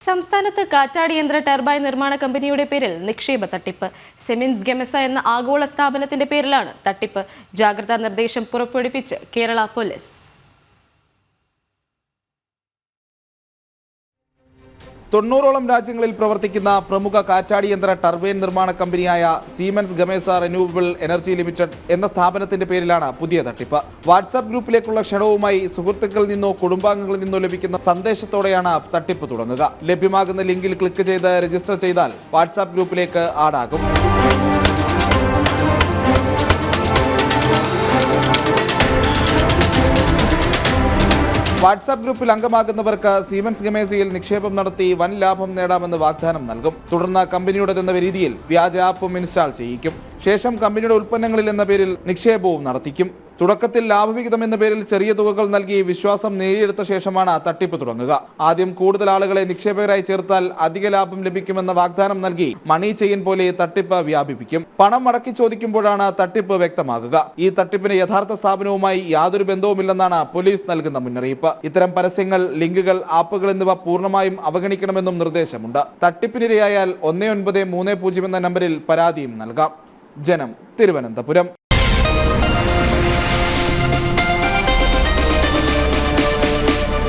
സംസ്ഥാനത്ത് കാറ്റാടിയന്ത്ര ടർബൈൻ നിർമ്മാണ കമ്പനിയുടെ പേരിൽ നിക്ഷേപ തട്ടിപ്പ്. സിമെൻസ് ഗെമസ എന്ന ആഗോള സ്ഥാപനത്തിന്റെ പേരിലാണ് തട്ടിപ്പ്. ജാഗ്രതാ നിർദ്ദേശം പുറപ്പെടുവിപ്പിച്ച് കേരള പോലീസ്. 90ഓളം രാജ്യങ്ങളിൽ പ്രവർത്തിക്കുന്ന പ്രമുഖ കാറ്റാടിയന്ത്ര ടർബൈൻ നിർമ്മാണ കമ്പനിയായ സീമെൻസ് ഗമേസ റിന്യൂവബിൾ എനർജി ലിമിറ്റഡ് എന്ന സ്ഥാപനത്തിന്റെ പേരിലാണ് പുതിയ തട്ടിപ്പ്. വാട്സാപ്പ് ഗ്രൂപ്പിലേക്കുള്ള ക്ഷണവുമായി സുഹൃത്തുക്കളിൽ നിന്നോ കുടുംബാംഗങ്ങളിൽ നിന്നോ ലഭിക്കുന്ന സന്ദേശത്തോടെയാണ് തട്ടിപ്പ് തുടങ്ങുക. ലഭ്യമാകുന്ന ലിങ്കിൽ ക്ലിക്ക് ചെയ്ത് രജിസ്റ്റർ ചെയ്താൽ വാട്സാപ്പ് ഗ്രൂപ്പിലേക്ക് ആഡാകും. വാട്സാപ്പ് ഗ്രൂപ്പിൽ അംഗമാകുന്നവർക്ക് സീമെൻസ് ഗമേസയിൽ നിക്ഷേപം നടത്തി വൻ ലാഭം നേടാമെന്ന് വാഗ്ദാനം നൽകും. തുടർന്ന് കമ്പനിയുടേതെന്ന രീതിയിൽ വ്യാജ ആപ്പും ഇൻസ്റ്റാൾ ചെയ്യിക്കും. ശേഷം കമ്പനിയുടെ ഉൽപ്പന്നങ്ങളിൽ എന്ന പേരിൽ നിക്ഷേപവും നടത്തിക്കും. തുടക്കത്തിൽ ലാഭവിഹിതം എന്ന പേരിൽ ചെറിയ തുകകൾ നൽകി വിശ്വാസം നേടിയെടുത്ത ശേഷമാണ് തട്ടിപ്പ് തുടങ്ങുക. ആദ്യം കൂടുതൽ ആളുകളെ നിക്ഷേപകരായി ചേർത്താൽ അധിക ലാഭം ലഭിക്കുമെന്ന വാഗ്ദാനം നൽകി മണി ചെയിൻ പോലെ തട്ടിപ്പ് വ്യാപിപ്പിക്കും. പണം മടക്കി ചോദിക്കുമ്പോഴാണ് തട്ടിപ്പ് വ്യക്തമാകുക. ഈ തട്ടിപ്പിന് യഥാർത്ഥ സ്ഥാപനവുമായി യാതൊരു ബന്ധവുമില്ലെന്നാണ് പോലീസ് നൽകുന്ന മുന്നറിയിപ്പ്. ഇത്തരം പരസ്യങ്ങൾ, ലിങ്കുകൾ, ആപ്പുകൾ എന്നിവ പൂർണ്ണമായും അവഗണിക്കണമെന്നും നിർദ്ദേശമുണ്ട്. തട്ടിപ്പിനിരയായാൽ 1930 എന്ന നമ്പറിൽ പരാതിയും നൽകാം. ജനം, തിരുവനന്തപുരം.